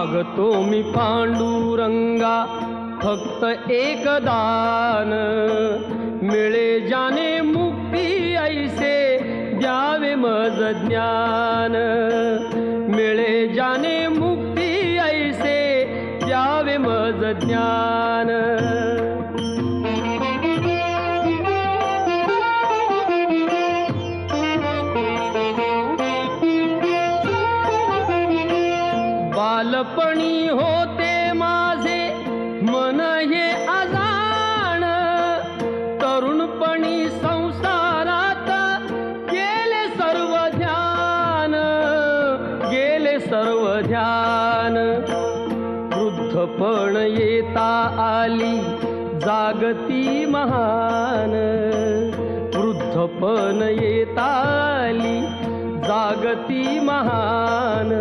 मागतो मी पांडुरंगा फक्त एक दान, मिळे जाने मुक्ती ऐसे द्यावे मज ज्ञान, मिळे जाने मुक्ती ऐसे द्यावे मज ज्ञान। बालपणी होते माझे मन हे अजाण, तरुणपणी संसारात गेले सर्व ध्यान, गेले सर्व ध्यान। वृद्धपण येता आली जागती महान, वृद्धपण येता आली जागती महान।